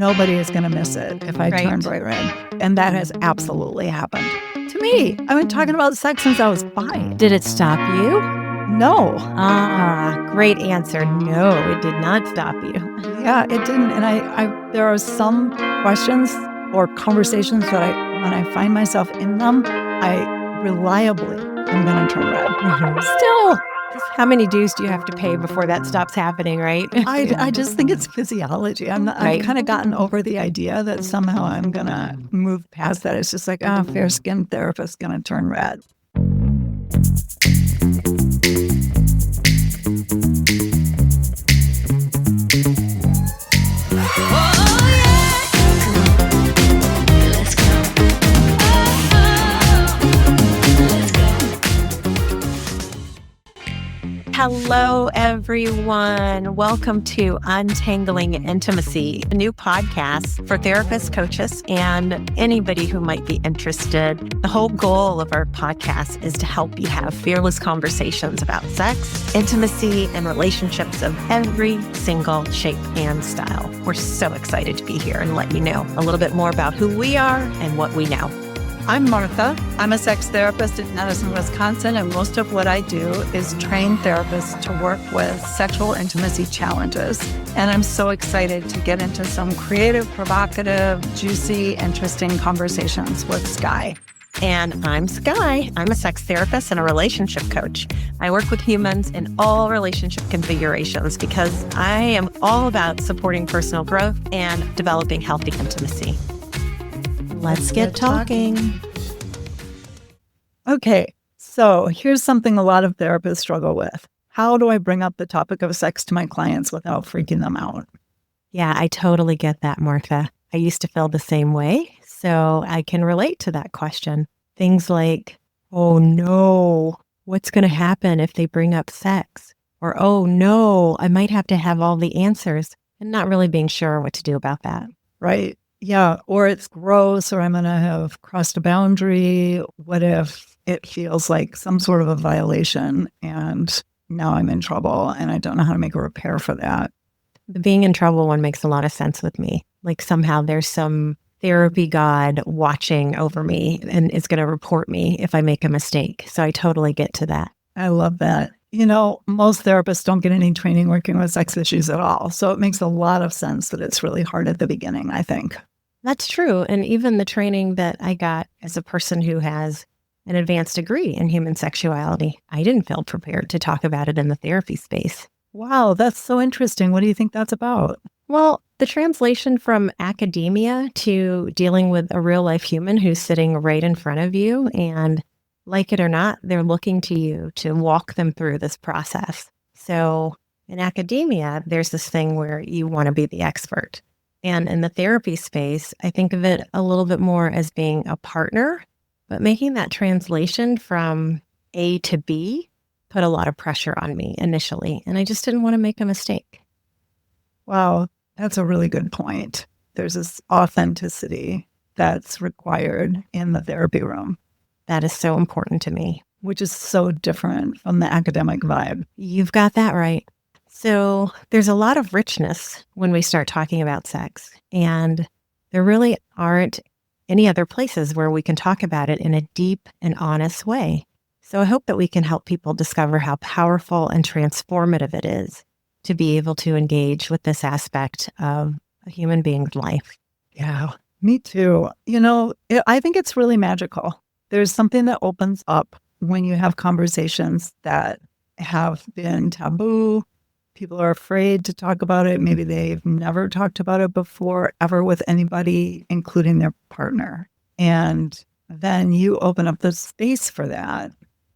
nobody is going to miss it if I turn bright red. And that has absolutely happened to me. I've been talking about sex since I was 5. Did it stop you? No. Great answer. No, it did not stop you. Yeah, it didn't. And there are some questions or conversations that when I find myself in them, I reliably am going to turn red. Mm-hmm. Still. How many dues do you have to pay before that stops happening, right? I just think it's physiology. I've kind of gotten over the idea that somehow I'm going to move past that. It's just like, fair skin therapist going to turn red. Hello, everyone. Welcome to Untangling Intimacy, a new podcast for therapists, coaches, and anybody who might be interested. The whole goal of our podcast is to help you have fearless conversations about sex, intimacy, and relationships of every single shape and style. We're so excited to be here and let you know a little bit more about who we are and what we know. I'm Martha. I'm a sex therapist in Madison, Wisconsin, and most of what I do is train therapists to work with sexual intimacy challenges. And I'm so excited to get into some creative, provocative, juicy, interesting conversations with Skye. And I'm Skye. I'm a sex therapist and a relationship coach. I work with humans in all relationship configurations because I am all about supporting personal growth and developing healthy intimacy. Let's get talking. Okay, so here's something a lot of therapists struggle with. How do I bring up the topic of sex to my clients without freaking them out? Yeah, I totally get that, Martha. I used to feel the same way, so I can relate to that question. Things like, oh no, what's going to happen if they bring up sex? Or, oh no, I might have to have all the answers, and not really being sure what to do about that. Right. Yeah, or it's gross, or I'm going to have crossed a boundary. What if it feels like some sort of a violation and now I'm in trouble and I don't know how to make a repair for that? The being in trouble one makes a lot of sense with me. Like somehow there's some therapy god watching over me and is going to report me if I make a mistake. So I totally get to that. I love that. You know, most therapists don't get any training working with sex issues at all. So it makes a lot of sense that it's really hard at the beginning, I think. That's true. And even the training that I got as a person who has an advanced degree in human sexuality, I didn't feel prepared to talk about it in the therapy space. Wow, that's so interesting. What do you think that's about? Well, the translation from academia to dealing with a real life human who's sitting right in front of you, and like it or not, they're looking to you to walk them through this process. So in academia, there's this thing where you want to be the expert. And in the therapy space, I think of it a little bit more as being a partner, but making that translation from A to B put a lot of pressure on me initially. And I just didn't want to make a mistake. Wow, that's a really good point. There's this authenticity that's required in the therapy room. That is so important to me. Which is so different from the academic vibe. You've got that right. So there's a lot of richness when we start talking about sex, and there really aren't any other places where we can talk about it in a deep and honest way. So I hope that we can help people discover how powerful and transformative it is to be able to engage with this aspect of a human being's life. Yeah, me too. You know, I think it's really magical. There's something that opens up when you have conversations that have been taboo. People are afraid to talk about it. Maybe they've never talked about it before, ever with anybody, including their partner. And then you open up the space for that.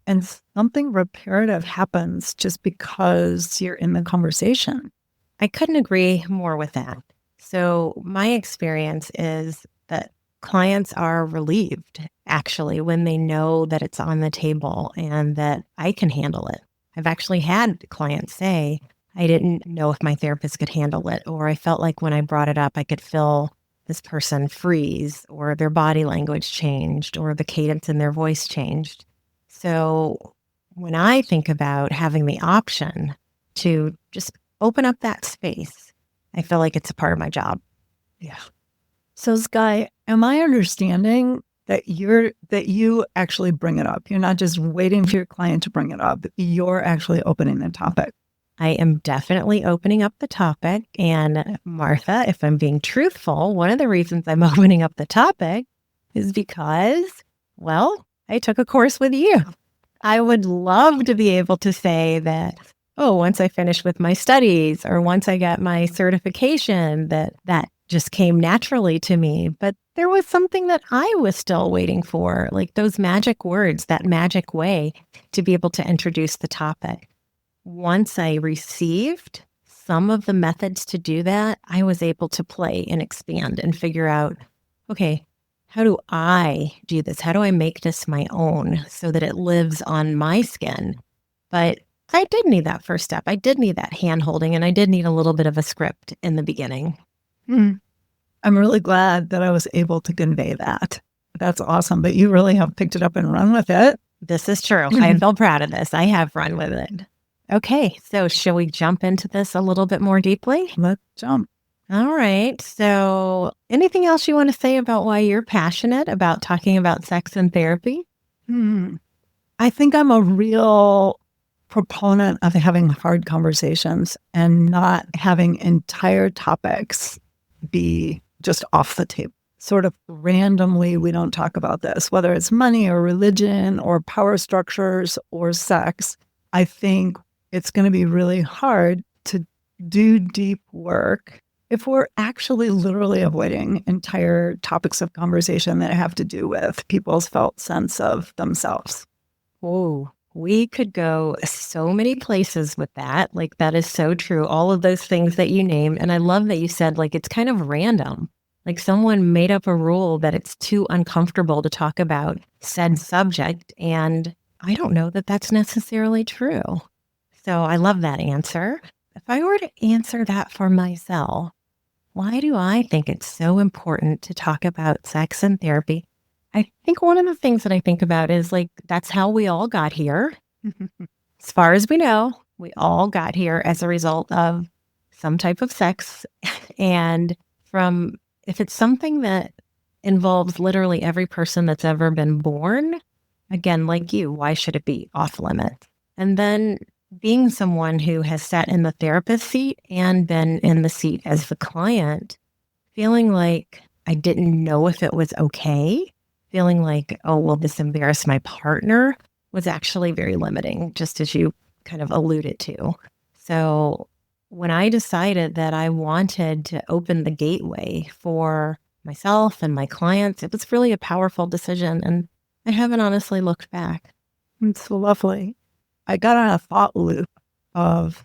And something reparative happens just because you're in the conversation. I couldn't agree more with that. So my experience is that clients are relieved, actually, when they know that it's on the table and that I can handle it. I've actually had clients say, I didn't know if my therapist could handle it, or I felt like when I brought it up, I could feel this person freeze, or their body language changed, or the cadence in their voice changed. So when I think about having the option to just open up that space, I feel like it's a part of my job. Yeah. So, Skye, am I understanding that you actually bring it up? You're not just waiting for your client to bring it up. You're actually opening the topic. I am definitely opening up the topic. And Martha, if I'm being truthful, one of the reasons I'm opening up the topic is because, well, I took a course with you. I would love to be able to say that, oh, once I finish with my studies or once I got my certification, that just came naturally to me. But there was something that I was still waiting for, like those magic words, that magic way to be able to introduce the topic. Once I received some of the methods to do that, I was able to play and expand and figure out, okay, how do I do this? How do I make this my own so that it lives on my skin? But I did need that first step. I did need that hand holding, and I did need a little bit of a script in the beginning. I'm really glad that I was able to convey that. That's awesome. But you really have picked it up and run with it. This is true. I feel proud of this. I have run with it. Okay, so shall we jump into this a little bit more deeply? Let's jump. All right. So, anything else you want to say about why you're passionate about talking about sex and therapy? I think I'm a real proponent of having hard conversations and not having entire topics be just off the table. Sort of randomly, we don't talk about this, whether it's money or religion or power structures or sex. I think it's going to be really hard to do deep work if we're actually literally avoiding entire topics of conversation that have to do with people's felt sense of themselves. Oh, we could go so many places with that. Like, that is so true. All of those things that you name. And I love that you said, like, it's kind of random. Like, someone made up a rule that it's too uncomfortable to talk about said subject. And I don't know that that's necessarily true. So I love that answer. If I were to answer that for myself, why do I think it's so important to talk about sex and therapy? I think one of the things that I think about is like, that's how we all got here. As far as we know, we all got here as a result of some type of sex. And if it's something that involves literally every person that's ever been born, again, like you, why should it be off limits? And then being someone who has sat in the therapist seat and been in the seat as the client, feeling like I didn't know if it was okay, feeling like, oh, will this embarrass my partner, was actually very limiting, just as you kind of alluded to. So when I decided that I wanted to open the gateway for myself and my clients, it was really a powerful decision. And I haven't honestly looked back. It's lovely. I got on a thought loop of,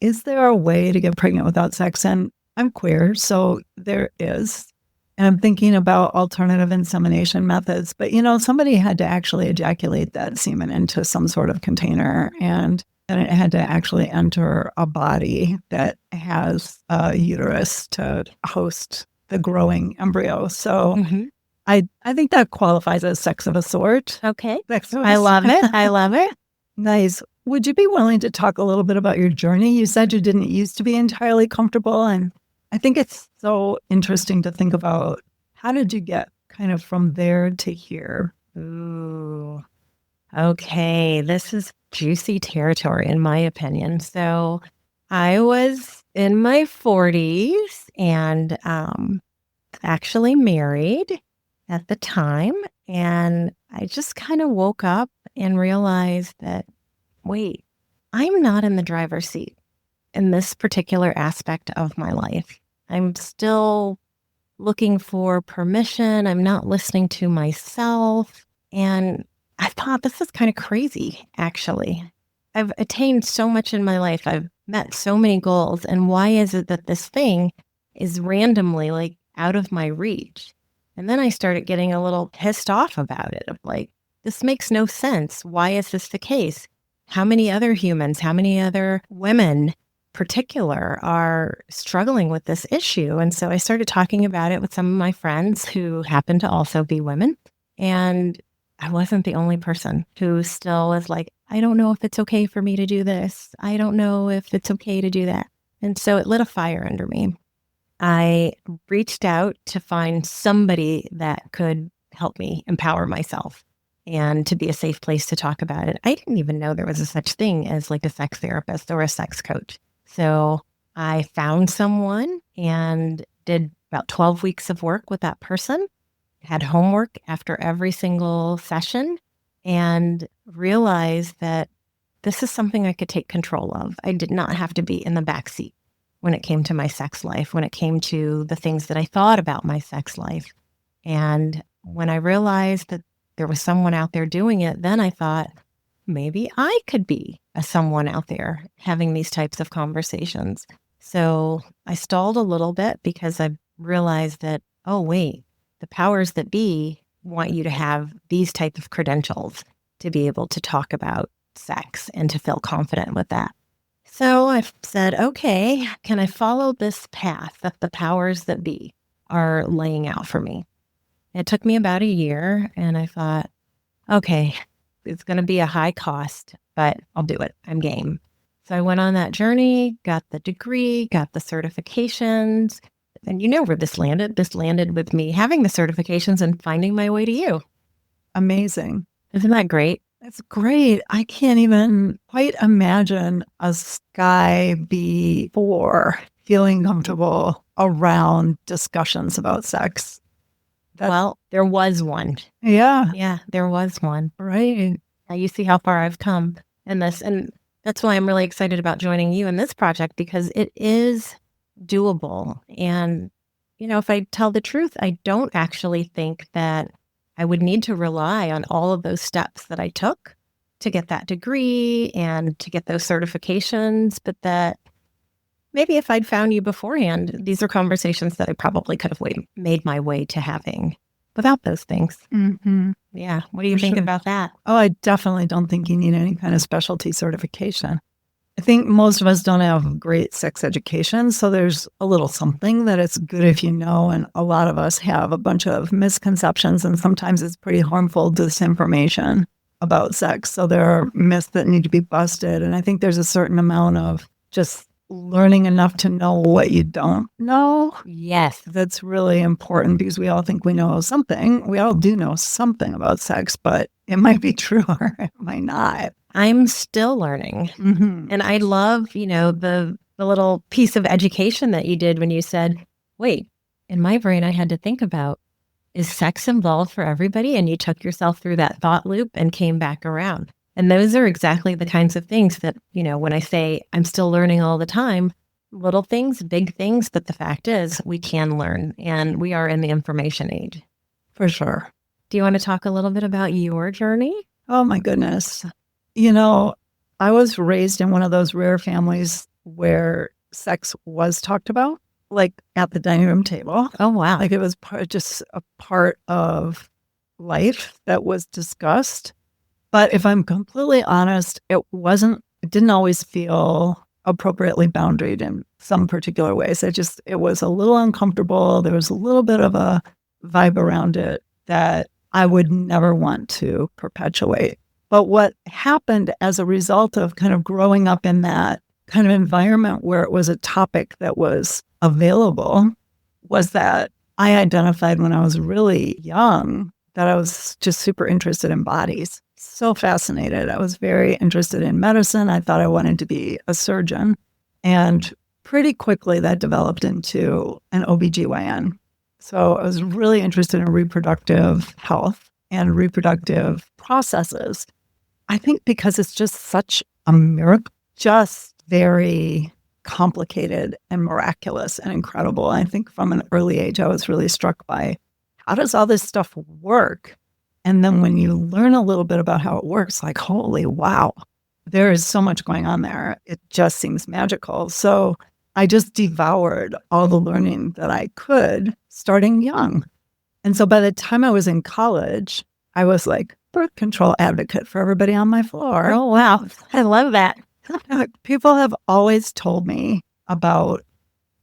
is there a way to get pregnant without sex? And I'm queer, so there is. And I'm thinking about alternative insemination methods. But, somebody had to actually ejaculate that semen into some sort of container. And then it had to actually enter a body that has a uterus to host the growing embryo. So I think that qualifies as sex of a sort. Okay. I love it. I love it. Nice. Would you be willing to talk a little bit about your journey? You said you didn't used to be entirely comfortable. And I think it's so interesting to think about, how did you get kind of from there to here? Ooh. Okay. This is juicy territory, in my opinion. So I was in my 40s and actually married at the time. And I just kind of woke up and realized that, wait, I'm not in the driver's seat in this particular aspect of my life. I'm still looking for permission. I'm not listening to myself. And I thought, this is kind of crazy, actually. I've attained so much in my life. I've met so many goals. And why is it that this thing is randomly like out of my reach? And then I started getting a little pissed off about it, of like, this makes no sense. Why is this the case? How many other humans, how many other women particular are struggling with this issue? And so I started talking about it with some of my friends who happen to also be women. And I wasn't the only person who still was like, I don't know if it's okay for me to do this. I don't know if it's okay to do that. And so it lit a fire under me. I reached out to find somebody that could help me empower myself and to be a safe place to talk about it. I didn't even know there was a such thing as like a sex therapist or a sex coach. So I found someone and did about 12 weeks of work with that person, had homework after every single session, and realized that this is something I could take control of. I did not have to be in the back seat when it came to my sex life, when it came to the things that I thought about my sex life. And when I realized that there was someone out there doing it, then I thought, maybe I could be a someone out there having these types of conversations. So I stalled a little bit because I realized that, oh, wait, the powers that be want you to have these type of credentials to be able to talk about sex and to feel confident with that. So I said, okay, can I follow this path that the powers that be are laying out for me? It took me about a year, and I thought, okay, it's going to be a high cost, but I'll do it. I'm game. So I went on that journey, got the degree, got the certifications, and you know where this landed. This landed with me having the certifications and finding my way to you. Amazing. Isn't that great? It's great. I can't even quite imagine a Skye before feeling comfortable around discussions about sex. Well, there was one. Yeah. Yeah, there was one. Right. Now you see how far I've come in this. And that's why I'm really excited about joining you in this project, because it is doable. And, you know, if I tell the truth, I don't actually think that I would need to rely on all of those steps that I took to get that degree and to get those certifications, but that maybe if I'd found you beforehand, these are conversations that I probably could have made my way to having without those things. Mm-hmm. Yeah. What do you think about that? Oh, I definitely don't think you need any kind of specialty certification. I think most of us don't have great sex education, so there's a little something that it's good if you know, and a lot of us have a bunch of misconceptions, and sometimes it's pretty harmful disinformation about sex. So there are myths that need to be busted, and I think there's a certain amount of just learning enough to know what you don't know. Yes. That's really important because we all think we know something. We all do know something about sex, but it might be true or it might not. I'm still learning. Mm-hmm. And I love, you know, the little piece of education that you did when you said, wait, in my brain, I had to think about, is sex involved for everybody? And you took yourself through that thought loop and came back around. And those are exactly the kinds of things that, you know, when I say I'm still learning all the time, little things, big things, but the fact is we can learn, and we are in the information age. For sure. Do you want to talk a little bit about your journey? Oh, my goodness. You know, I was raised in one of those rare families where sex was talked about, like at the dining room table. Oh, wow. Like it was just a part of life that was discussed. But if I'm completely honest, it didn't always feel appropriately boundaried in some particular ways. It was a little uncomfortable. There was a little bit of a vibe around it that I would never want to perpetuate. But what happened as a result of kind of growing up in that kind of environment where it was a topic that was available was that I identified when I was really young that I was just super interested in bodies. So fascinated. I was very interested in medicine. I thought I wanted to be a surgeon. And pretty quickly that developed into an OBGYN. So I was really interested in reproductive health and reproductive processes. I think because it's just such a miracle, just very complicated and miraculous and incredible. I think from an early age, I was really struck by how does all this stuff work? And then when you learn a little bit about how it works, like, holy wow, there is so much going on there. It just seems magical. So I just devoured all the learning that I could starting young. And so by the time I was in college, I was like birth control advocate for everybody on my floor. Oh, wow. I love that. People have always told me about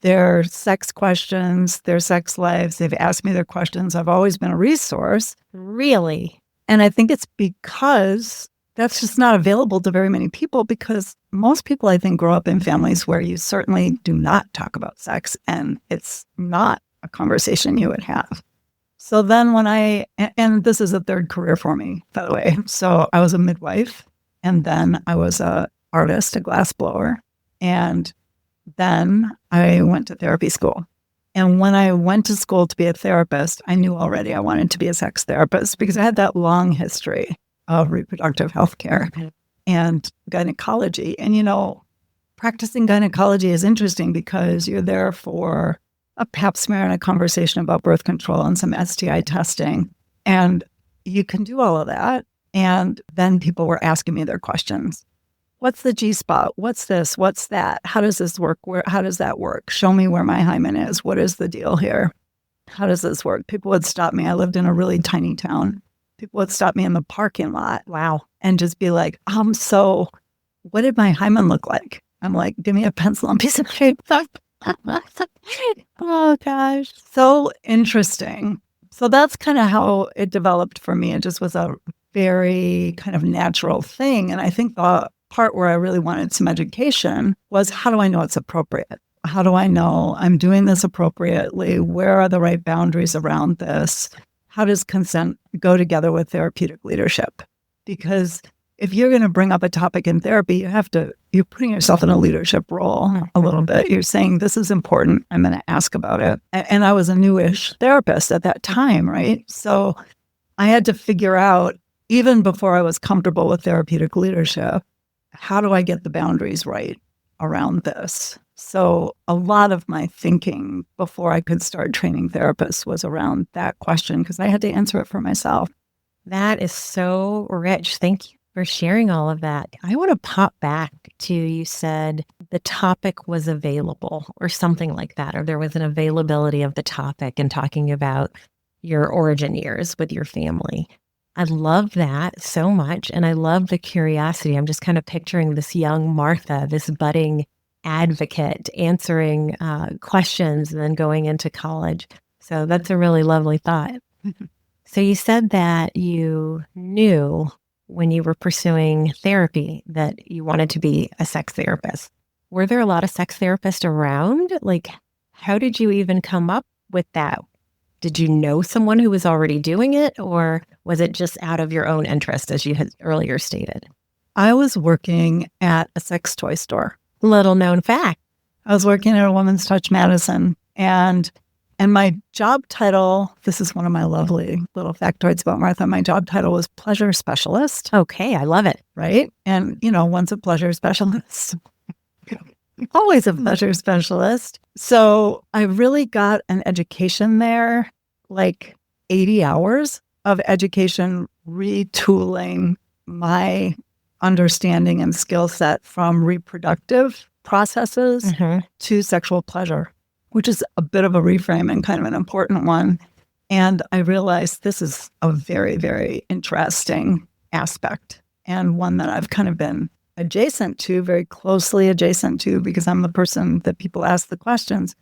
their sex questions, their sex lives. They've asked me their questions. I've always been a resource. Really? And I think it's because that's just not available to very many people because most people, I think, grow up in families where you certainly do not talk about sex and it's not a conversation you would have. So then and this is a third career for me, by the way. So I was a midwife and then I was a artist, a glass blower. And then I went to therapy school. And when I went to school to be a therapist, I knew already I wanted to be a sex therapist because I had that long history of reproductive health care and gynecology. And, practicing gynecology is interesting because you're there for a pap smear and a conversation about birth control and some STI testing. And you can do all of that. And then people were asking me their questions. What's the G-spot? What's this? What's that? How does this work? How does that work? Show me where my hymen is. What is the deal here? How does this work? People would stop me. I lived in a really tiny town. People would stop me in the parking lot. Wow. And just be like, so what did my hymen look like? I'm like, give me a pencil and piece of paper. Oh, gosh. So interesting. So that's kind of how it developed for me. It just was a very kind of natural thing. And I think the part where I really wanted some education was, how do I know it's appropriate? How do I know I'm doing this appropriately? Where are the right boundaries around this? How does consent go together with therapeutic leadership? Because if you're going to bring up a topic in therapy, you're putting yourself in a leadership role a little bit. You're saying, this is important. I'm going to ask about it. And I was a newish therapist at that time, right? So I had to figure out, even before I was comfortable with therapeutic leadership, how do I get the boundaries right around this? So a lot of my thinking before I could start training therapists was around that question because I had to answer it for myself. That is so rich. Thank you for sharing all of that. I want to pop back to, you said the topic was available or something like that, or there was an availability of the topic and talking about your origin years with your family. I love that so much. And I love the curiosity. I'm just kind of picturing this young Martha, this budding advocate answering questions and then going into college. So that's a really lovely thought. So you said that you knew when you were pursuing therapy that you wanted to be a sex therapist. Were there a lot of sex therapists around? Like, how did you even come up with that? Did you know someone who was already doing it, or was it just out of your own interest, as you had earlier stated? I was working at a sex toy store. Little known fact. I was working at a Women's Touch Madison, and my job title, this is one of my lovely little factoids about Martha, my job title was pleasure specialist. Okay, I love it. Right? And, once a pleasure specialist, always a pleasure specialist. So I really got an education there, like 80 hours of education, retooling my understanding and skill set from reproductive processes to sexual pleasure, which is a bit of a reframe and kind of an important one. And I realized this is a very, very interesting aspect and one that I've kind of been very closely adjacent to, because I'm the person that people ask the questions.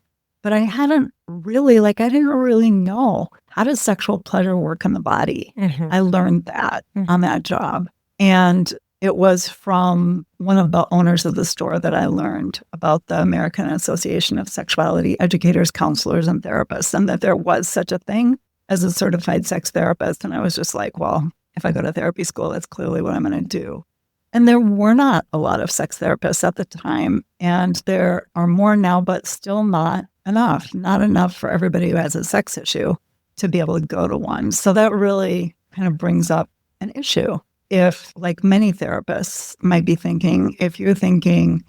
But I didn't really know, how does sexual pleasure work in the body? I learned that on that job. And it was from one of the owners of the store that I learned about the American Association of Sexuality Educators, Counselors, and Therapists, and that there was such a thing as a certified sex therapist. And I was just like, well, if I go to therapy school, that's clearly what I'm going to do. And there were not a lot of sex therapists at the time, and there are more now, but still not enough for everybody who has a sex issue to be able to go to one. So that really kind of brings up an issue. If, like many therapists might be thinking, if you're thinking,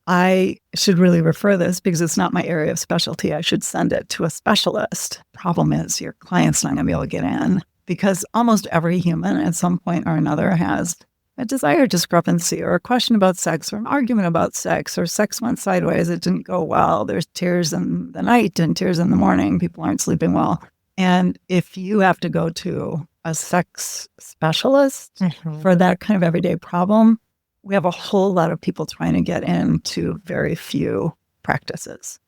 I should really refer this because it's not my area of specialty, I should send it to a specialist. Problem is, your client's not going to be able to get in, because almost every human at some point or another has a desire discrepancy or a question about sex or an argument about sex, or sex went sideways, it didn't go well, there's tears in the night and tears in the morning, people aren't sleeping well. And if you have to go to a sex specialist for that kind of everyday problem, we have a whole lot of people trying to get into very few practices.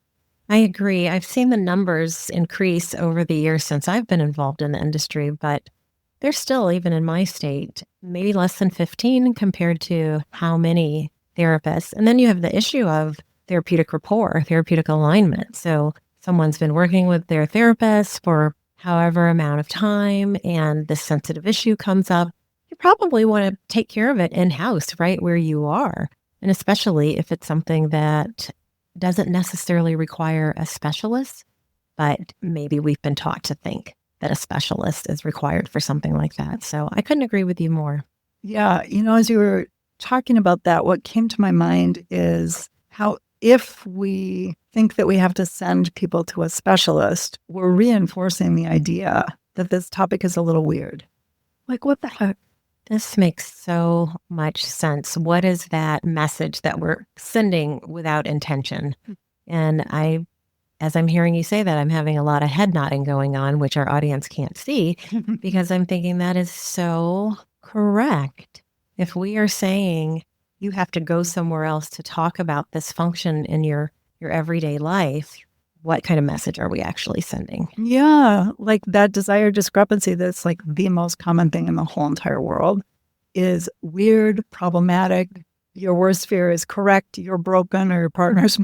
I agree. I've seen the numbers increase over the years since I've been involved in the industry, but there's still, even in my state, maybe less than 15 compared to how many therapists. And then you have the issue of therapeutic rapport, therapeutic alignment. So someone's been working with their therapist for however amount of time, and this sensitive issue comes up. You probably want to take care of it in-house, right where you are. And especially if it's something that doesn't necessarily require a specialist, but maybe we've been taught to think that a specialist is required for something like that. So I couldn't agree with you more. Yeah. As you were talking about that, what came to my mind is how if we think that we have to send people to a specialist, we're reinforcing the idea that this topic is a little weird. Like, what the heck? This makes so much sense. What is that message that we're sending without intention? And as I'm hearing you say that, I'm having a lot of head nodding going on, which our audience can't see, because I'm thinking that is so correct. If we are saying you have to go somewhere else to talk about this function in your everyday life, what kind of message are we actually sending? Yeah, like that desire discrepancy that's like the most common thing in the whole entire world is weird, problematic. Your worst fear is correct. You're broken or your partner's.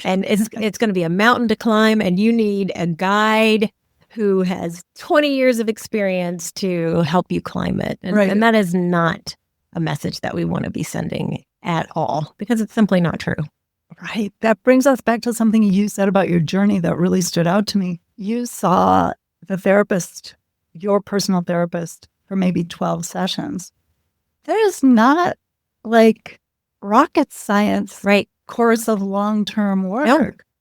And it's going to be a mountain to climb, and you need a guide who has 20 years of experience to help you climb it. And, Right. and that is not a message that we want to be sending at all, because it's simply not true. Right. That brings us back to something you said about your journey that really stood out to me. You saw the therapist, your personal therapist, for maybe 12 sessions. That is not like rocket science, Right. Course of long-term work.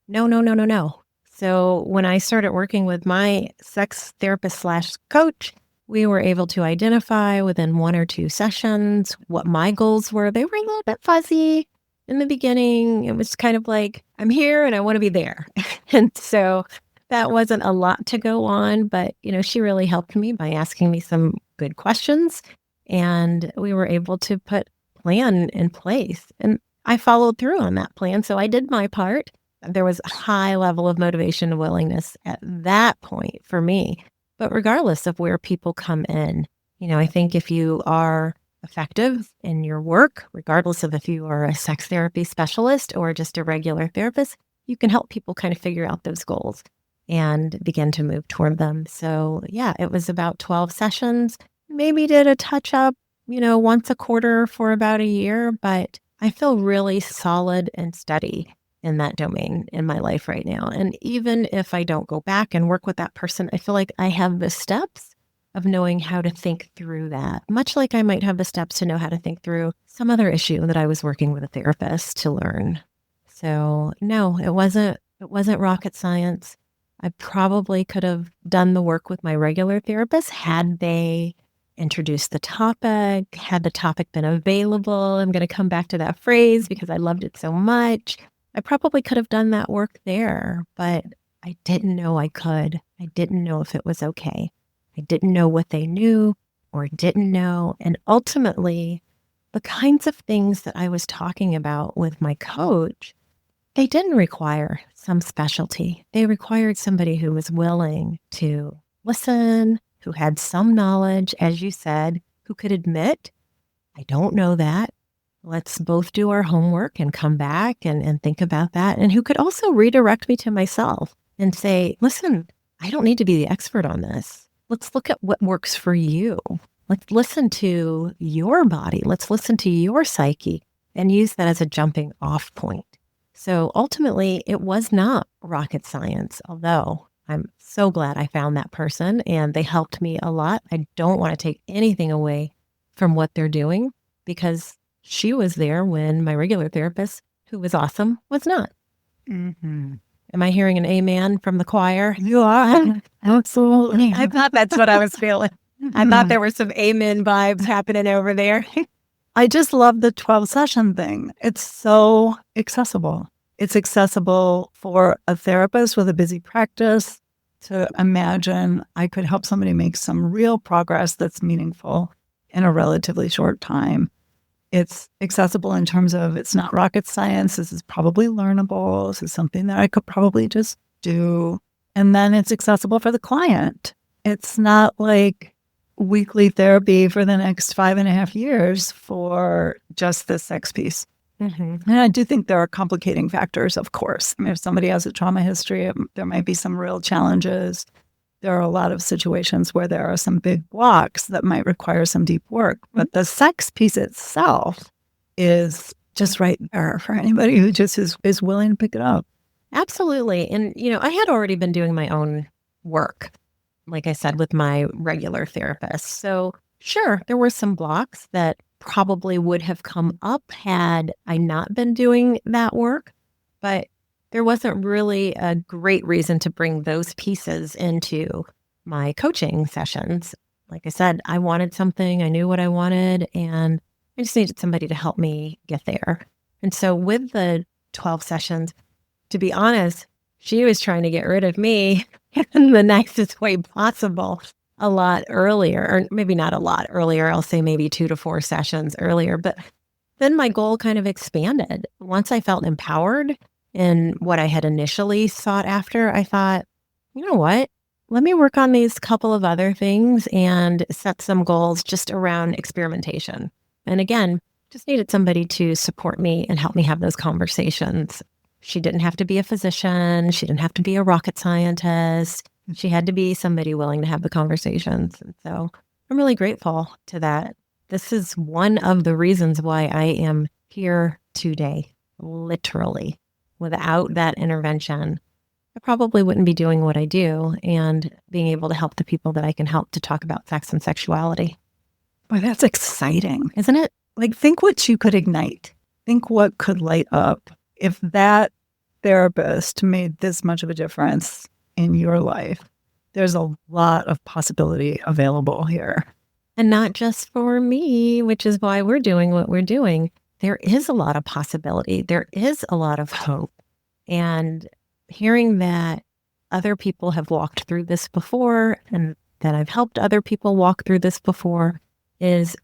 No. So when I started working with my sex therapist / coach, we were able to identify within 1 or 2 sessions what my goals were. They were a little bit fuzzy in the beginning. It was kind of like, I'm here and I want to be there. And so that wasn't a lot to go on, but she really helped me by asking me some good questions, and we were able to put a plan in place. And I followed through on that plan. So I did my part. There was a high level of motivation and willingness at that point for me. But regardless of where people come in, I think if you are effective in your work, regardless of if you are a sex therapy specialist or just a regular therapist, you can help people kind of figure out those goals and begin to move toward them. So yeah, it was about 12 sessions. Maybe did a touch up, once a quarter for about a year, but I feel really solid and steady in that domain in my life right now. And even if I don't go back and work with that person, I feel like I have the steps of knowing how to think through that, much like I might have the steps to know how to think through some other issue that I was working with a therapist to learn. So no, it wasn't rocket science. I probably could have done the work with my regular therapist had they introduced the topic, had the topic been available. I'm going to come back to that phrase because I loved it so much. I probably could have done that work there, but I didn't know I could. I didn't know if it was okay. I didn't know what they knew or didn't know. And ultimately, the kinds of things that I was talking about with my coach, they didn't require some specialty. They required somebody who was willing to listen, who had some knowledge, as you said, who could admit, I don't know that. Let's both do our homework and come back and think about that. And who could also redirect me to myself and say, listen, I don't need to be the expert on this. Let's look at what works for you. Let's listen to your body. Let's listen to your psyche and use that as a jumping off point. So ultimately, it was not rocket science, although I'm so glad I found that person and they helped me a lot. I don't want to take anything away from what they're doing because she was there when my regular therapist, who was awesome, was not. Mm-hmm. Am I hearing an amen from the choir? You are. Absolutely. I thought that's what I was feeling. I thought there were some amen vibes happening over there. I just love the 12 session thing. It's so accessible. It's accessible for a therapist with a busy practice to imagine I could help somebody make some real progress that's meaningful in a relatively short time. It's accessible in terms of it's not rocket science. This is probably learnable. This is something that I could probably just do. And then it's accessible for the client. It's not like weekly therapy for the next 5.5 years for just the sex piece. And I do think there are complicating factors, of course. I mean, if somebody has a trauma history, there might be some real challenges. There are a lot of situations where there are some big blocks that might require some deep work. But the sex piece itself is just right there for anybody who just is willing to pick it up. Absolutely. And, I had already been doing my own work, like I said, with my regular therapist. So, sure, there were some blocks that probably would have come up had I not been doing that work. But there wasn't really a great reason to bring those pieces into my coaching sessions. Like I said, I wanted something, I knew what I wanted, and I just needed somebody to help me get there. And so with the 12 sessions, to be honest, she was trying to get rid of me in the nicest way possible a lot earlier, or maybe not a lot earlier. I'll say maybe 2 to 4 sessions earlier. But then my goal kind of expanded. Once I felt empowered in what I had initially sought after, I thought, you know what? Let me work on these couple of other things and set some goals just around experimentation. And again, just needed somebody to support me and help me have those conversations. She didn't have to be a physician. She didn't have to be a rocket scientist. She had to be somebody willing to have the conversations. And so I'm really grateful to that. This is one of the reasons why I am here today, literally. Without that intervention, I probably wouldn't be doing what I do and being able to help the people that I can help to talk about sex and sexuality. Boy, that's exciting. Isn't it? Like, think what you could ignite. Think what could light up if that therapist made this much of a difference in your life. There's a lot of possibility available here. And not just for me, which is why we're doing what we're doing. There is a lot of possibility. There is a lot of hope. And hearing that other people have walked through this before and that I've helped other people walk through this before is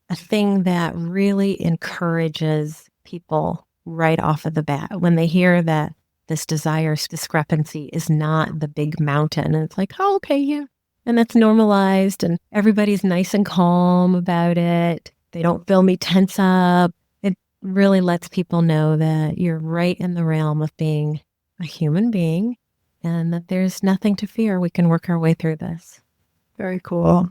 a thing that really encourages people right off of the bat when they hear that this desire discrepancy is not the big mountain. And it's like, oh, okay, yeah. And that's normalized and everybody's nice and calm about it. They don't feel me tense up. It really lets people know that you're right in the realm of being a human being and that there's nothing to fear. We can work our way through this. Very cool.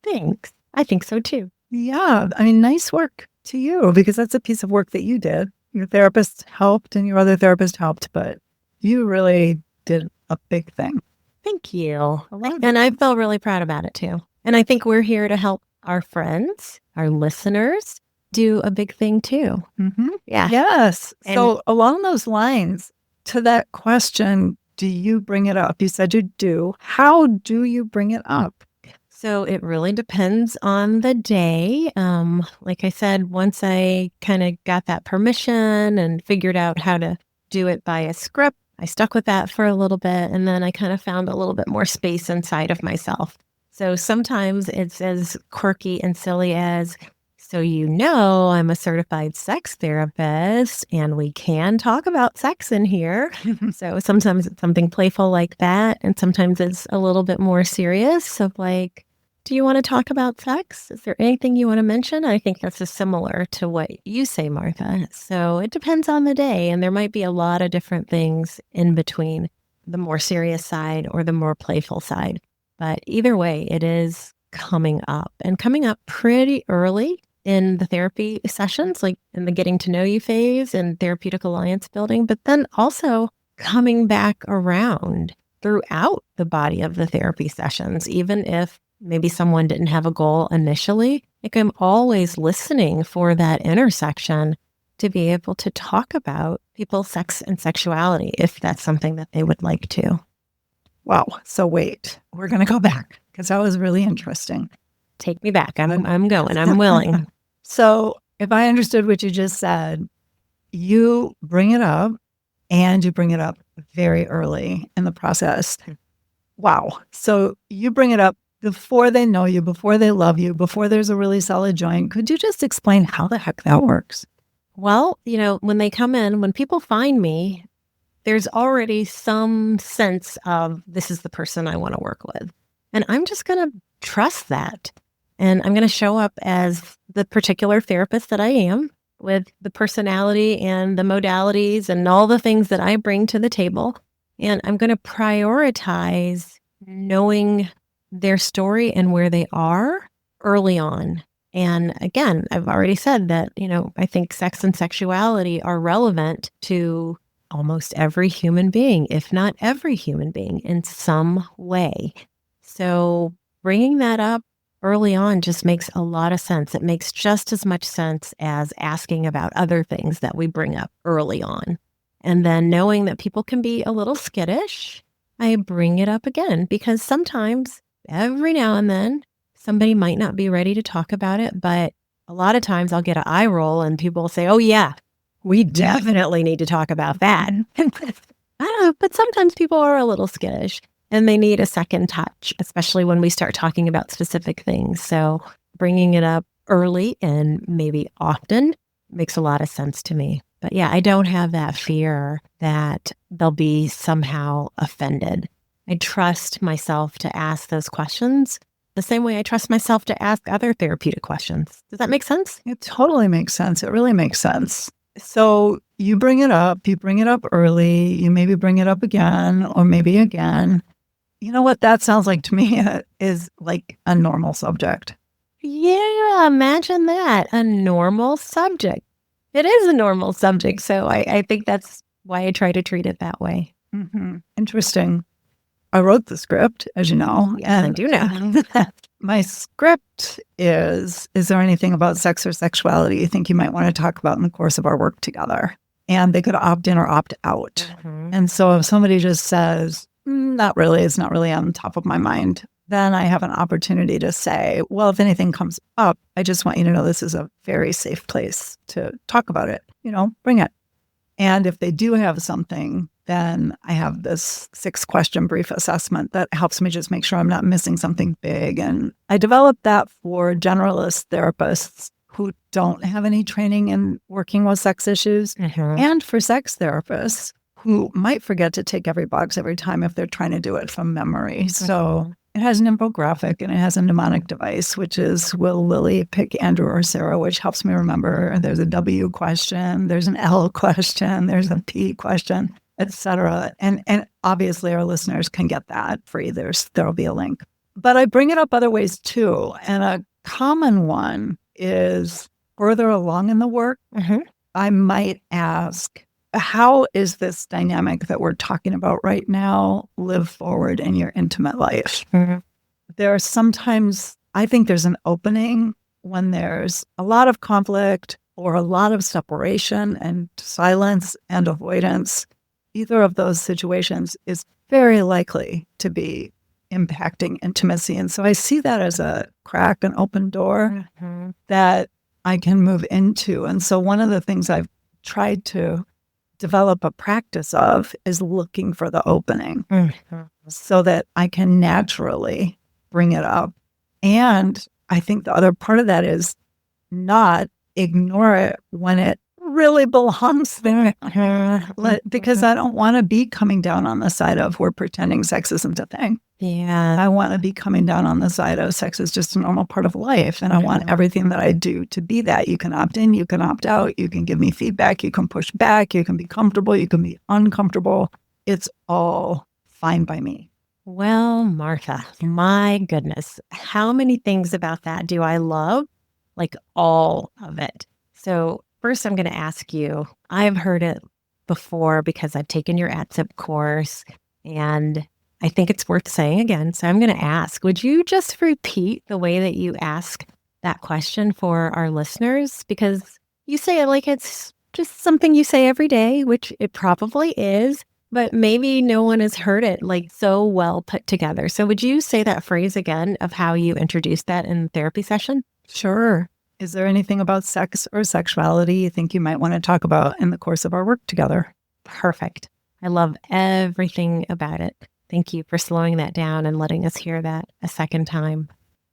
Thanks. I think so too. Yeah. I mean, nice work to you because that's a piece of work that you did. Your therapist helped and your other therapist helped, but you really did a big thing. Thank you. And I felt really proud about it too. And I think we're here to help our friends, our listeners, do a big thing too. Mm-hmm. Yeah. Yes. So along those lines, to that question, do you bring it up? You said you do. How do you bring it up? So it really depends on the day. Like I said, once I kind of got that permission and figured out how to do it by a script, I stuck with that for a little bit. And then I kind of found a little bit more space inside of myself. So sometimes it's as quirky and silly as, so I'm a certified sex therapist and we can talk about sex in here. So sometimes it's something playful like that. And sometimes it's a little bit more serious of like, do you want to talk about sex? Is there anything you want to mention? I think that's similar to what you say, Martha. So it depends on the day. And there might be a lot of different things in between the more serious side or the more playful side. But either way, it is coming up and coming up pretty early in the therapy sessions, like in the getting to know you phase and therapeutic alliance building, but then also coming back around throughout the body of the therapy sessions, even if maybe someone didn't have a goal initially. Like I'm always listening for that intersection to be able to talk about people's sex and sexuality if that's something that they would like to. Wow. So wait, we're going to go back because that was really interesting. Take me back. I'm going. I'm willing. So if I understood what you just said, you bring it up and you bring it up very early in the process. Wow. So you bring it up before they know you, before they love you, before there's a really solid joint. Could you just explain how the heck that works? Well, when they come in, when people find me, there's already some sense of this is the person I want to work with. And I'm just going to trust that. And I'm going to show up as the particular therapist that I am, with the personality and the modalities and all the things that I bring to the table. And I'm going to prioritize knowing their story and where they are early on. And again, I've already said that, I think sex and sexuality are relevant to almost every human being, if not every human being, in some way. So bringing that up early on just makes a lot of sense. It makes just as much sense as asking about other things that we bring up early on. And then knowing that people can be a little skittish, I bring it up again, because sometimes, every now and then, somebody might not be ready to talk about it, but a lot of times I'll get an eye roll and people will say, oh yeah, we definitely need to talk about that. I don't know, but sometimes people are a little skittish and they need a second touch, especially when we start talking about specific things. So bringing it up early and maybe often makes a lot of sense to me. But yeah, I don't have that fear that they'll be somehow offended. I trust myself to ask those questions the same way I trust myself to ask other therapeutic questions. Does that make sense? It totally makes sense. It really makes sense. So you bring it up early, you maybe bring it up again, or maybe again. You know what that sounds like to me is like a normal subject. Yeah, imagine that. A normal subject. It is a normal subject. So I think that's why I try to treat it that way. Mm-hmm. Interesting. I wrote the script, as you know. Yes, and I do know. My script is there anything about sex or sexuality you think you might want to talk about in the course of our work together? And they could opt in or opt out. Mm-hmm. And so if somebody just says, not really, it's not really on top of my mind, then I have an opportunity to say, well, if anything comes up, I just want you to know this is a very safe place to talk about it. Bring it. And if they do have something, then I have this 6-question brief assessment that helps me just make sure I'm not missing something big. And I developed that for generalist therapists who don't have any training in working with sex issues, and for sex therapists who might forget to tick every box every time if they're trying to do it from memory. So it has an infographic and it has a mnemonic device, which is, will Lily pick Andrew or Sarah, which helps me remember. There's a W question, there's an L question, there's a P question, etc. And obviously our listeners can get that free. There'll be a link. But I bring it up other ways too. And a common one is further along in the work, I might ask, how is this dynamic that we're talking about right now live forward in your intimate life? There are sometimes, I think there's an opening when there's a lot of conflict or a lot of separation and silence and avoidance. Either of those situations is very likely to be impacting intimacy. And so I see that as a crack, an open door that I can move into. And so one of the things I've tried to develop a practice of is looking for the opening so that I can naturally bring it up. And I think the other part of that is not ignore it when it really belongs there. Because I don't want to be coming down on the side of we're pretending sex isn't a thing. Yeah. I want to be coming down on the side of sex is just a normal part of life. And I want everything that I do to be that. You can opt in, you can opt out, you can give me feedback, you can push back, you can be comfortable, you can be uncomfortable. It's all fine by me. Well, Martha, my goodness, how many things about that do I love? Like all of it. So first I'm going to ask you, I've heard it before because I've taken your ATSIP course and I think it's worth saying again. So I'm going to ask, would you just repeat the way that you ask that question for our listeners? Because you say it like it's just something you say every day, which it probably is, but maybe no one has heard it like so well put together. So would you say that phrase again of how you introduced that in the therapy session? Sure. Is there anything about sex or sexuality you think you might want to talk about in the course of our work together? Perfect. I love everything about it. Thank you for slowing that down and letting us hear that a second time.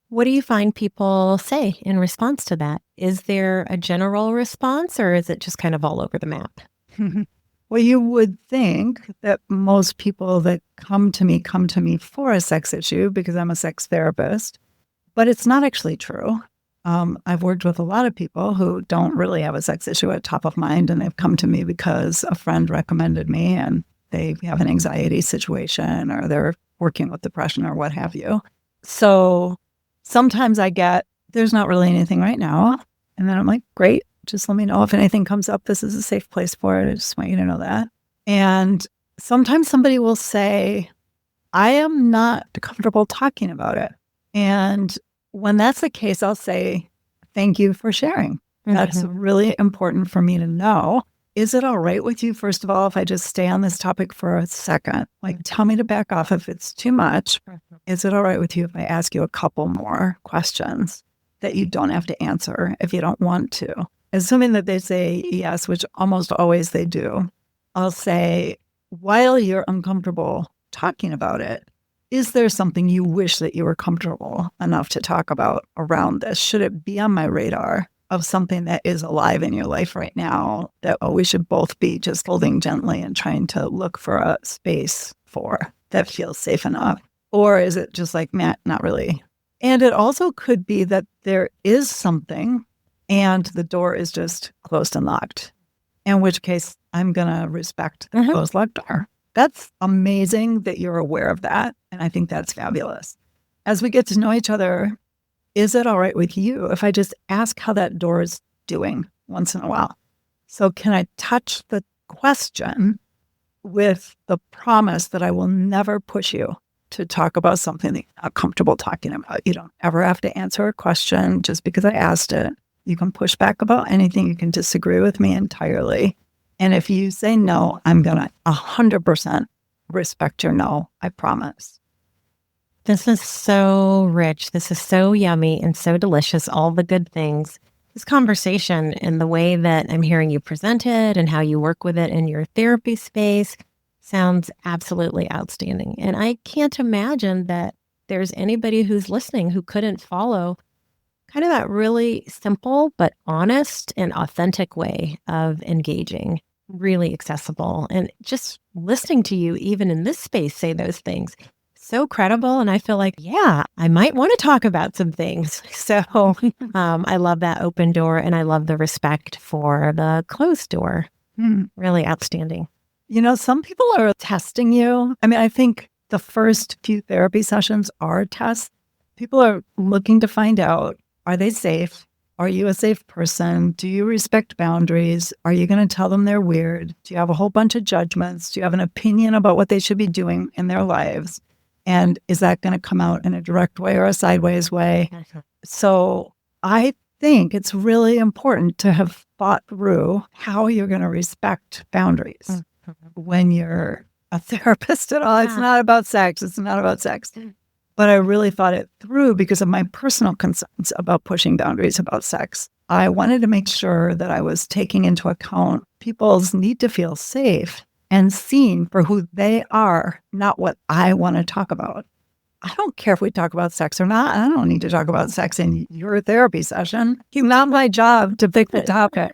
What do you find people say in response to that? Is there a general response or is it just kind of all over the map? Well, you would think that most people that come to me for a sex issue because I'm a sex therapist. But it's not actually true. I've worked with a lot of people who don't really have a sex issue at top of mind, and they've come to me because a friend recommended me and they have an anxiety situation or they're working with depression or what have you. So sometimes I get, there's not really anything right now. And then I'm like, great, just let me know if anything comes up. This is a safe place for it. I just want you to know that. And sometimes somebody will say, I am not comfortable talking about it. And when that's the case, I'll say, thank you for sharing. That's really important for me to know. Is it all right with you, first of all, if I just stay on this topic for a second? Like, tell me to back off if it's too much. Is it all right with you if I ask you a couple more questions that you don't have to answer if you don't want to? Assuming that they say yes, which almost always they do, I'll say, while you're uncomfortable talking about it, is there something you wish that you were comfortable enough to talk about around this? Should it be on my radar of something that is alive in your life right now that we should both be just holding gently and trying to look for a space for that feels safe enough? Or is it just like, Matt, not really? And it also could be that there is something and the door is just closed and locked, in which case I'm going to respect the closed locked door. That's amazing that you're aware of that. And I think that's fabulous. As we get to know each other, is it all right with you if I just ask how that door is doing once in a while? So can I touch the question with the promise that I will never push you to talk about something that you're not comfortable talking about? You don't ever have to answer a question just because I asked it. You can push back about anything. You can disagree with me entirely. And if you say no, I'm going to 100% respect your no. I promise. This is so rich. This is so yummy and so delicious. All the good things. This conversation and the way that I'm hearing you present it and how you work with it in your therapy space sounds absolutely outstanding. And I can't imagine that there's anybody who's listening who couldn't follow kind of that really simple but honest and authentic way of engaging. Really accessible. And just listening to you, even in this space, say those things, so credible. And I feel like, yeah, I might want to talk about some things. So I love that open door and I love the respect for the closed door. Really outstanding. You know, some people are testing you. I mean, I think the first few therapy sessions are tests. People are looking to find out, are they safe? Are you a safe person? Do you respect boundaries? Are you going to tell them they're weird? Do you have a whole bunch of judgments? Do you have an opinion about what they should be doing in their lives? And is that going to come out in a direct way or a sideways way? So I think it's really important to have thought through how you're going to respect boundaries when you're a therapist at all. It's not about sex. It's not about sex. But I really thought it through because of my personal concerns about pushing boundaries about sex. I wanted to make sure that I was taking into account people's need to feel safe and seen for who they are, not what I want to talk about. I don't care if we talk about sex or not. I don't need to talk about sex in your therapy session. It's not my job to pick the topic.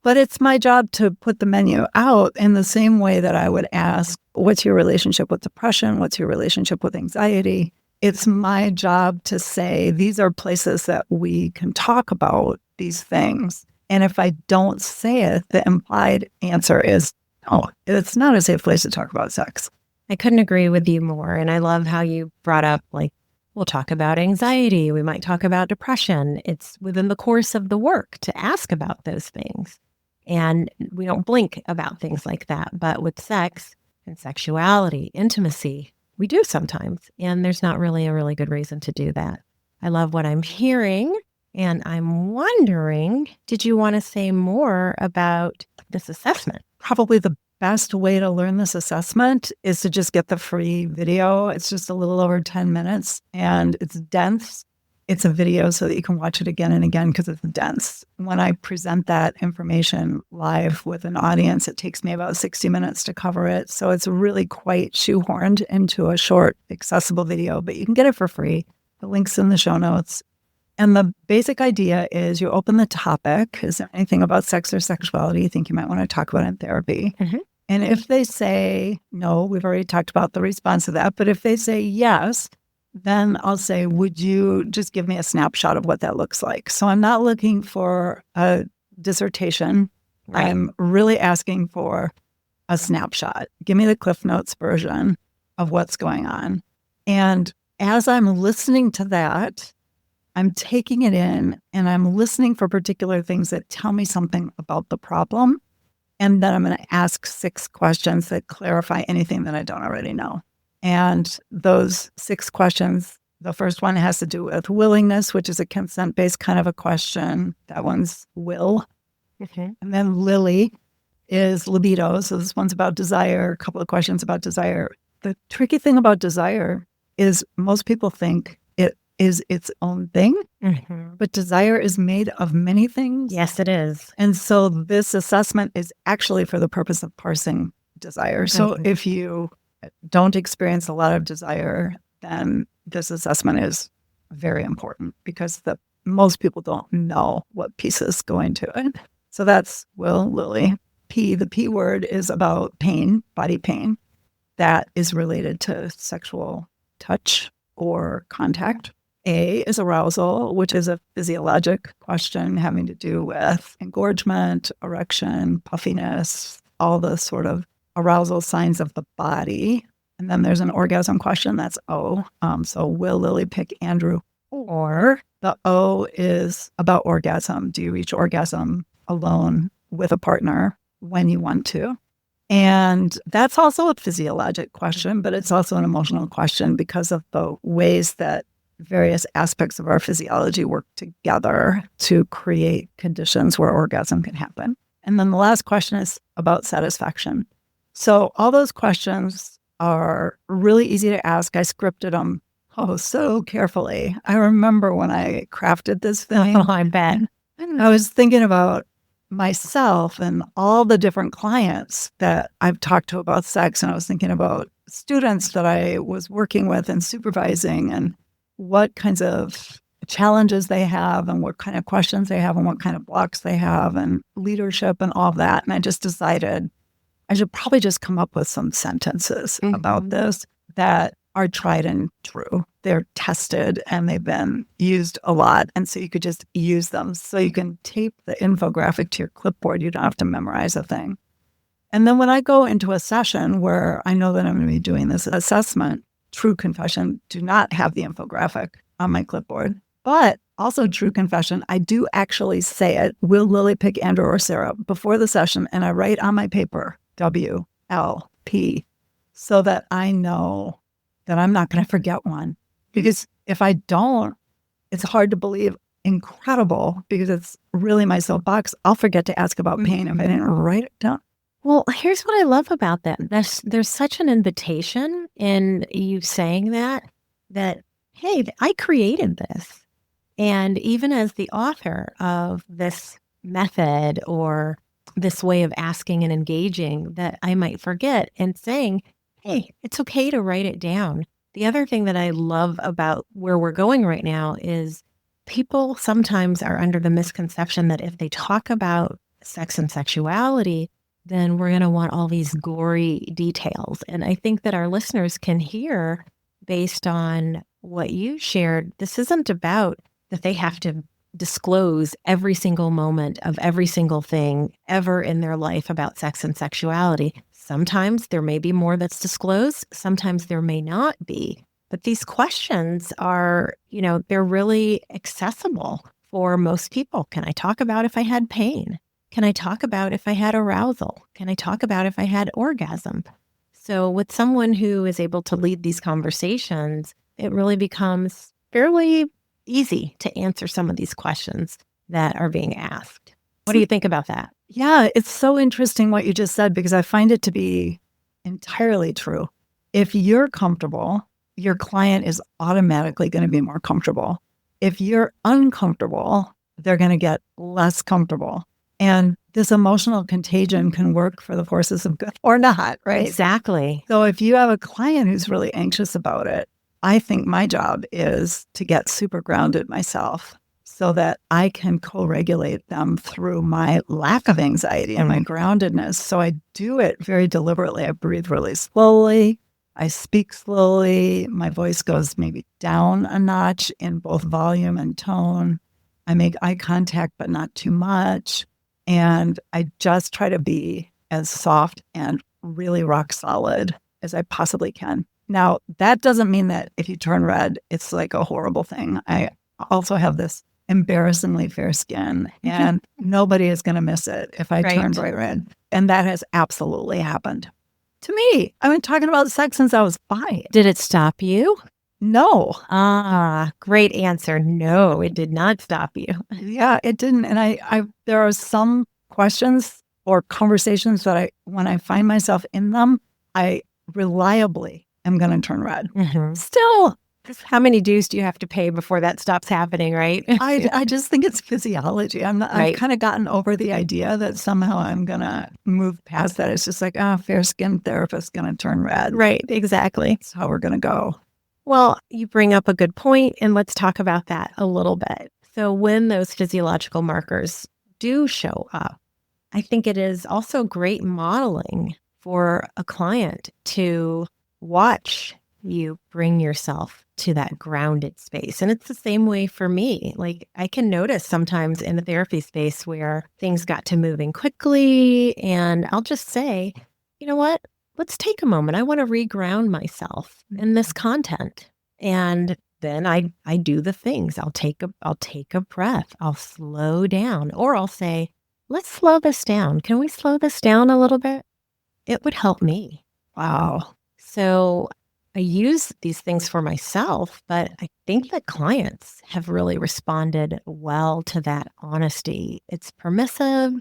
But it's my job to put the menu out in the same way that I would ask, what's your relationship with depression? What's your relationship with anxiety? It's my job to say, these are places that we can talk about these things. And if I don't say it, the implied answer is, no, it's not a safe place to talk about sex. I couldn't agree with you more. And I love how you brought up, like, we'll talk about anxiety. We might talk about depression. It's within the course of the work to ask about those things. And we don't blink about things like that. But with sex and sexuality, intimacy, we do sometimes. And there's not really a really good reason to do that. I love what I'm hearing. And I'm wondering, did you want to say more about this assessment? Probably the best way to learn this assessment is to just get the free video. It's just a little over 10 minutes and it's dense. It's a video so that you can watch it again and again because it's dense. When I present that information live with an audience, it takes me about 60 minutes to cover it. So it's really quite shoehorned into a short, accessible video, but you can get it for free. The link's in the show notes. And the basic idea is you open the topic. Is there anything about sex or sexuality you think you might want to talk about in therapy? And if they say no, we've already talked about the response to that. But if they say yes, then I'll say, would you just give me a snapshot of what that looks like? So I'm not looking for a dissertation. Right. I'm really asking for a snapshot. Give me the Cliff Notes version of what's going on. And as I'm listening to that, I'm taking it in and I'm listening for particular things that tell me something about the problem. And then I'm going to ask 6 questions that clarify anything that I don't already know. And those 6 questions, the first one has to do with willingness, which is a consent-based kind of a question. That one's will. Okay. And then Lily is libido. So this one's about desire, a couple of questions about desire. The tricky thing about desire is most people think it is its own thing, but desire is made of many things. Yes, it is. And so this assessment is actually for the purpose of parsing desire. So if you don't experience a lot of desire, then this assessment is very important because most people don't know what pieces go into it. So that's Will, Lily. P, the P word is about pain, body pain. That is related to sexual touch or contact. A is arousal, which is a physiologic question having to do with engorgement, erection, puffiness, all the sort of arousal signs of the body. And then there's an orgasm question, that's O. So will Lily pick Andrew? Or the O is about orgasm. Do you reach orgasm alone with a partner when you want to? And that's also a physiologic question, but it's also an emotional question because of the ways that various aspects of our physiology work together to create conditions where orgasm can happen. And then the last question is about satisfaction. So all those questions are really easy to ask. I scripted them so carefully. I remember when I crafted this thing. Oh, I bet. I was thinking about myself and all the different clients that I've talked to about sex. And I was thinking about students that I was working with and supervising and what kinds of challenges they have and what kind of questions they have and what kind of blocks they have and leadership and all that. And I just decided I should probably just come up with some sentences about this that are tried and true. They're tested and they've been used a lot. And so you could just use them. So you can tape the infographic to your clipboard. You don't have to memorize a thing. And then when I go into a session where I know that I'm going to be doing this assessment, true confession, do not have the infographic on my clipboard. But also true confession, I do actually say it, will Lily pick Andrew or Sarah before the session? And I write on my paper, WLP, so that I know that I'm not going to forget one. Because if I don't, it's hard to believe. Incredible, because it's really my soapbox. I'll forget to ask about pain if I didn't write it down. Well, here's what I love about that. There's such an invitation in you saying that, hey, I created this. And even as the author of this method or this way of asking and engaging that I might forget and saying, hey, it's okay to write it down. The other thing that I love about where we're going right now is people sometimes are under the misconception that if they talk about sex and sexuality, then we're going to want all these gory details. And I think that our listeners can hear, based on what you shared, this isn't about that they have to disclose every single moment of every single thing ever in their life about sex and sexuality. Sometimes there may be more that's disclosed. Sometimes there may not be. But these questions are, they're really accessible for most people. Can I talk about if I had pain? Can I talk about if I had arousal? Can I talk about if I had orgasm? So with someone who is able to lead these conversations, it really becomes fairly easy to answer some of these questions that are being asked. What do you think about that? Yeah, it's so interesting what you just said, because I find it to be entirely true. If you're comfortable, your client is automatically going to be more comfortable. If you're uncomfortable, they're going to get less comfortable. And this emotional contagion can work for the forces of good or not, right? Exactly. So if you have a client who's really anxious about it, I think my job is to get super grounded myself so that I can co-regulate them through my lack of anxiety and my groundedness. So I do it very deliberately. I breathe really slowly. I speak slowly. My voice goes maybe down a notch in both volume and tone. I make eye contact, but not too much. And I just try to be as soft and really rock solid as I possibly can. Now, that doesn't mean that if you turn red, it's like a horrible thing. I also have this embarrassingly fair skin, and nobody is going to miss it if I turn Right. bright red. And that has absolutely happened to me. I've been talking about sex since I was 5. Did it stop you? No. Great answer. No, it did not stop you. Yeah, it didn't. And I there are some questions or conversations that when I find myself in them, I reliably am going to turn red. Still, How many dues do you have to pay before that stops happening, right? I just think it's physiology. I've Right. kind of gotten over the idea that somehow I'm going to move past that. It's just like, fair skinned therapist going to turn red. Right, exactly. That's how we're going to go. Well, you bring up a good point, and let's talk about that a little bit. So, when those physiological markers do show up, I think it is also great modeling for a client to watch you bring yourself to that grounded space. And it's the same way for me. Like, I can notice sometimes in the therapy space where things got to moving quickly, and I'll just say, you know what? Let's take a moment. I want to reground myself in this content. And then I do the things. I'll take a breath. I'll slow down, or I'll say, let's slow this down. Can we slow this down a little bit? It would help me. Wow. So I use these things for myself, but I think that clients have really responded well to that honesty. It's permissive,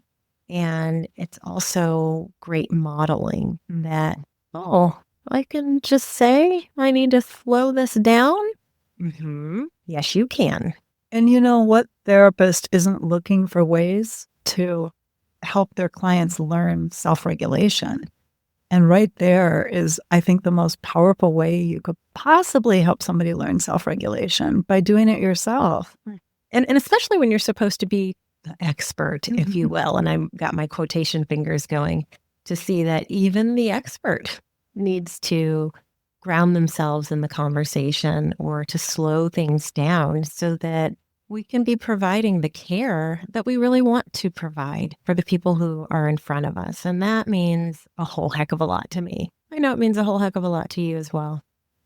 and it's also great modeling that, oh, I can just say I need to slow this down. Yes, you can. And you know what therapist isn't looking for ways to help their clients learn self-regulation? And right there is, I think, the most powerful way you could possibly help somebody learn self-regulation, by doing it yourself. And especially when you're supposed to be the expert, if you will. And I've got my quotation fingers going to see that even the expert needs to ground themselves in the conversation or to slow things down so that we can be providing the care that we really want to provide for the people who are in front of us. And that means a whole heck of a lot to me. I know it means a whole heck of a lot to you as well.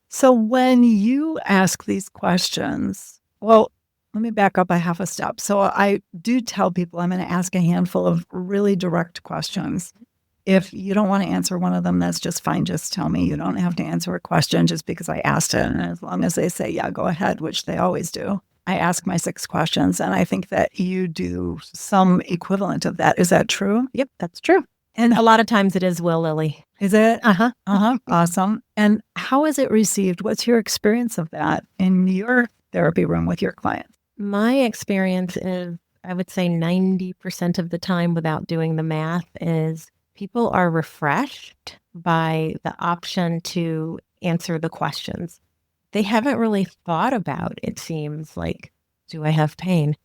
So when you ask these questions, well, let me back up a half a step. So I do tell people I'm going to ask a handful of really direct questions. If you don't want to answer one of them, that's just fine. Just tell me. You don't have to answer a question just because I asked it. And as long as they say, yeah, go ahead, which they always do, I ask my 6 questions. And I think that you do some equivalent of that. Is that true? Yep, that's true. And a lot of times it is, Will, Lily. Is it? Uh-huh. Awesome. And how is it received? What's your experience of that in your therapy room with your clients? My experience is, I would say 90% of the time, without doing the math, is people are refreshed by the option to answer the questions. They haven't really thought about, it seems like, do I have pain?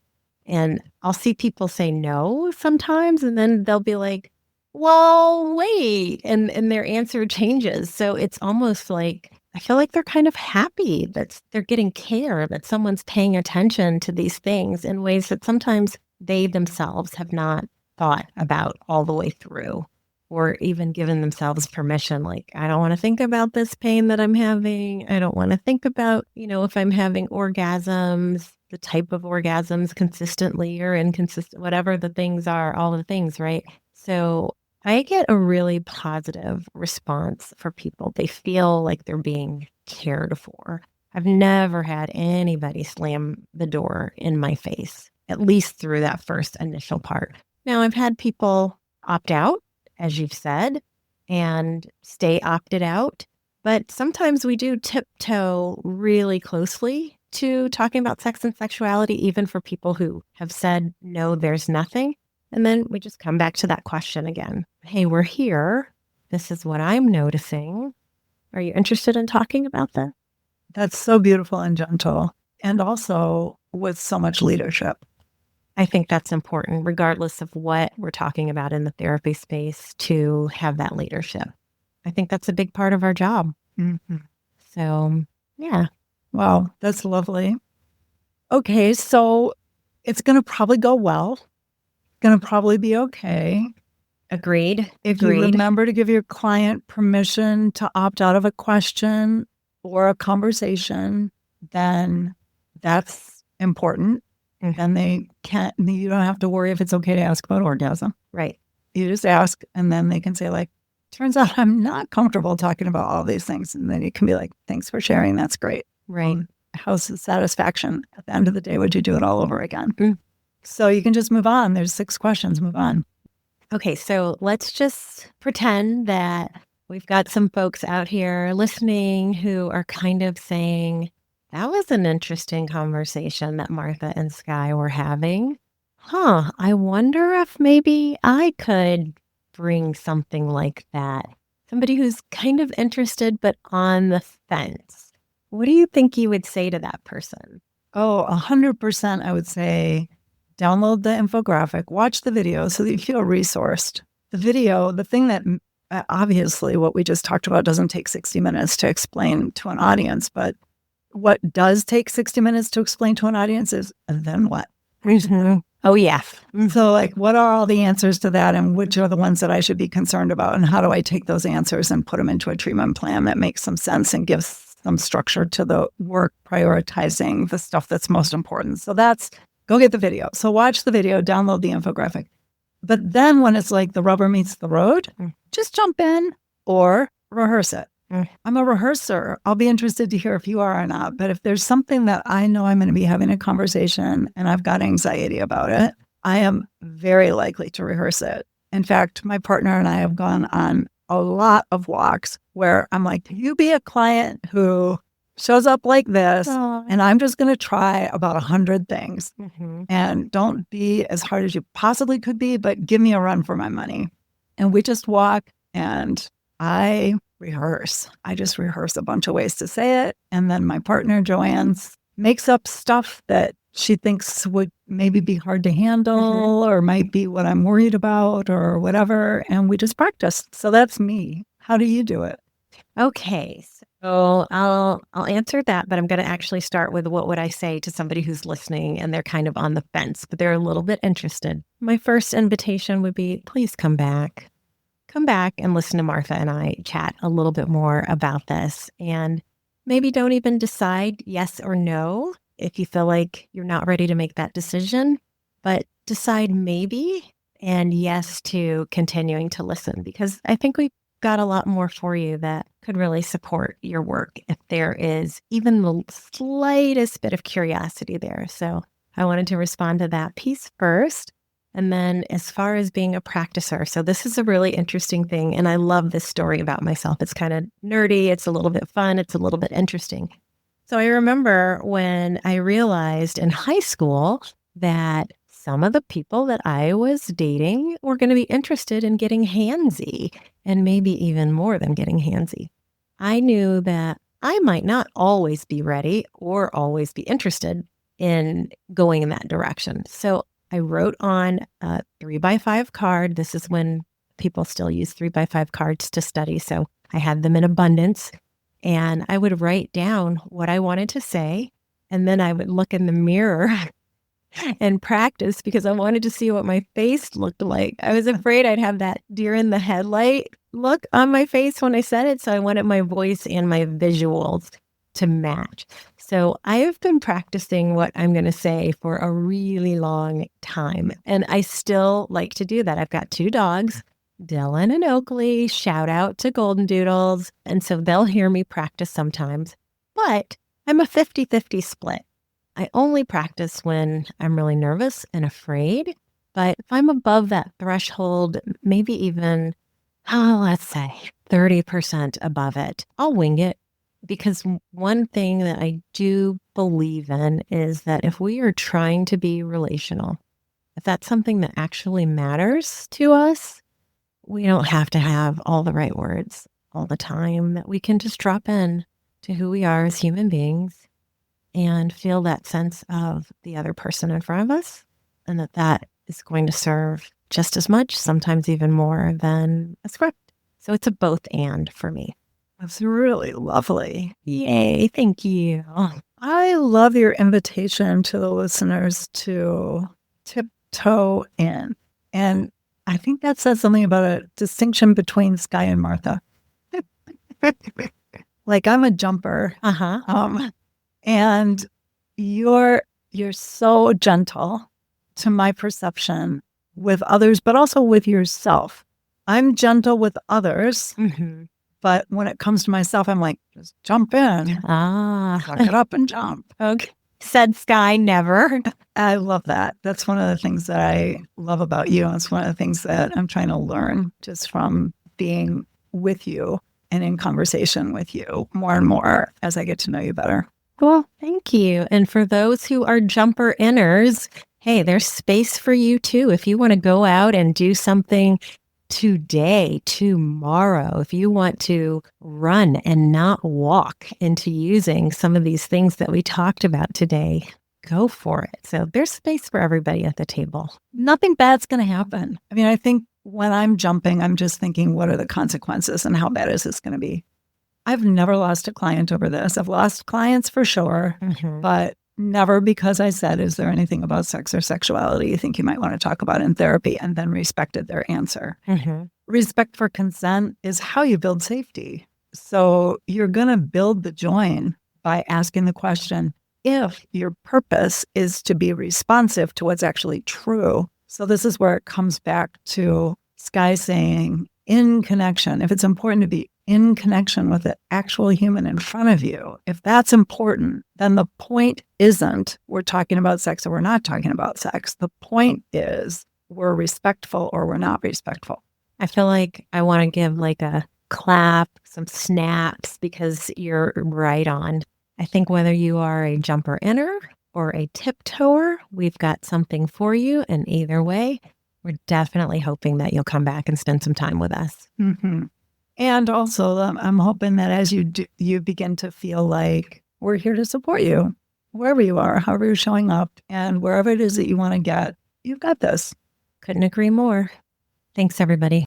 And I'll see people say no sometimes, and then they'll be like, well, wait, and their answer changes. So it's almost like, I feel like they're kind of happy that they're getting care, that someone's paying attention to these things in ways that sometimes they themselves have not thought about all the way through, or even given themselves permission. Like, I don't want to think about this pain that I'm having. I don't want to think about, if I'm having orgasms, the type of orgasms, consistently or inconsistent, whatever the things are, all the things, right? So I get a really positive response for people. They feel like they're being cared for. I've never had anybody slam the door in my face, at least through that first initial part. Now, I've had people opt out, as you've said, and stay opted out. But sometimes we do tiptoe really closely to talking about sex and sexuality, even for people who have said, no, there's nothing. And then we just come back to that question again. Hey, we're here. This is what I'm noticing. Are you interested in talking about that? That's so beautiful and gentle, and also with so much leadership. I think that's important, regardless of what we're talking about in the therapy space, to have that leadership. I think that's a big part of our job. Mhm. So, yeah. Wow, that's lovely. Okay, so it's going to probably go well. Going to probably be okay. Agreed. If you Agreed. remember to give your client permission to opt out of a question or a conversation, then that's important. Mm. Then you don't have to worry if it's okay to ask about orgasm. Right. You just ask, and then they can say, like, turns out I'm not comfortable talking about all these things. And then you can be like, thanks for sharing. That's great. Right. How's the satisfaction? At the end of the day, would you do it all over again? Mm. So you can just move on. There's 6 questions. Move on. Okay, so let's just pretend that we've got some folks out here listening who are kind of saying, that was an interesting conversation that Martha and Skye were having. I wonder if maybe I could bring something like that. Somebody who's kind of interested but on the fence. What do you think you would say to that person? Oh, 100%, I would say download the infographic, watch the video so that you feel resourced. The video, the thing that obviously what we just talked about doesn't take 60 minutes to explain to an audience, but what does take 60 minutes to explain to an audience is, and then what? Oh, yeah. So, like, what are all the answers to that, and which are the ones that I should be concerned about, and how do I take those answers and put them into a treatment plan that makes some sense and gives some structure to the work, prioritizing the stuff that's most important. So that's go get the video. So watch the video, download the infographic. But then when it's like the rubber meets the road, just jump in or rehearse it. I'm a rehearser. I'll be interested to hear if you are or not. But if there's something that I know I'm going to be having a conversation and I've got anxiety about it, I am very likely to rehearse it. In fact, my partner and I have gone on a lot of walks where I'm like, you be a client who shows up like this, and I'm just going to try about 100 things. And don't be as hard as you possibly could be, but give me a run for my money. And we just walk and I rehearse. I just rehearse a bunch of ways to say it. And then my partner, Joanne's, makes up stuff that she thinks would maybe be hard to handle or might be what I'm worried about or whatever. And we just practice. So that's me. How do you do it? Okay, so I'll answer that, but I'm going to actually start with what would I say to somebody who's listening and they're kind of on the fence, but they're a little bit interested. My first invitation would be, please come back. Come back and listen to Martha and I chat a little bit more about this. And maybe don't even decide yes or no if you feel like you're not ready to make that decision, but decide maybe and yes to continuing to listen, because I think we've got a lot more for you that could really support your work if there is even the slightest bit of curiosity there. So I wanted to respond to that piece first. And then as far as being a practicer, so this is a really interesting thing. And I love this story about myself. It's kind of nerdy. It's a little bit fun. It's a little bit interesting. So I remember when I realized in high school that some of the people that I was dating were going to be interested in getting handsy, and maybe even more than getting handsy. I knew that I might not always be ready or always be interested in going in that direction. So I wrote on a 3x5 card. This is when people still use 3x5 cards to study. So I had them in abundance, and I would write down what I wanted to say. And then I would look in the mirror and practice because I wanted to see what my face looked like. I was afraid I'd have that deer in the headlight look on my face when I said it. So I wanted my voice and my visuals to match. So I have been practicing what I'm going to say for a really long time. And I still like to do that. I've got 2 dogs, Dylan and Oakley. Shout out to Golden Doodles. And so they'll hear me practice sometimes. But I'm a 50-50 split. I only practice when I'm really nervous and afraid. But if I'm above that threshold, maybe even, let's say 30% above it, I'll wing it. Because one thing that I do believe in is that if we are trying to be relational, if that's something that actually matters to us, we don't have to have all the right words all the time, that we can just drop in to who we are as human beings and feel that sense of the other person in front of us, and that is going to serve just as much, sometimes even more than a script. So it's a both and for me. That's really lovely. Yay. Thank you. I love your invitation to the listeners to tiptoe in. And I think that says something about a distinction between Skye and Martha. Like I'm a jumper. And you're so gentle to my perception with others, but also with yourself. I'm gentle with others, but when it comes to myself, I'm like, just jump in. Suck it up and jump. Okay. Said Skye, never. I love that. That's one of the things that I love about you. And it's one of the things that I'm trying to learn just from being with you and in conversation with you more and more as I get to know you better. Well, thank you. And for those who are jumper inners, hey, there's space for you too. If you want to go out and do something today, tomorrow, if you want to run and not walk into using some of these things that we talked about today, go for it. So there's space for everybody at the table. Nothing bad's going to happen. I mean, I think when I'm jumping, I'm just thinking, what are the consequences and how bad is this going to be? I've never lost a client over this. I've lost clients for sure, but never because I said, is there anything about sex or sexuality you think you might want to talk about in therapy, and then respected their answer. Respect for consent is how you build safety. So you're going to build the join by asking the question, if your purpose is to be responsive to what's actually true. So this is where it comes back to Skye saying, in connection, if it's important to be in connection with the actual human in front of you, if that's important, then the point isn't we're talking about sex or we're not talking about sex. The point is we're respectful or we're not respectful. I feel like I want to give like a clap, some snaps, because you're right on. I think whether you are a jumper inner or a tiptoer, we've got something for you. And either way, we're definitely hoping that you'll come back and spend some time with us. And also, I'm hoping that as you begin to feel like we're here to support you, wherever you are, however you're showing up, and wherever it is that you want to get, you've got this. Couldn't agree more. Thanks, everybody.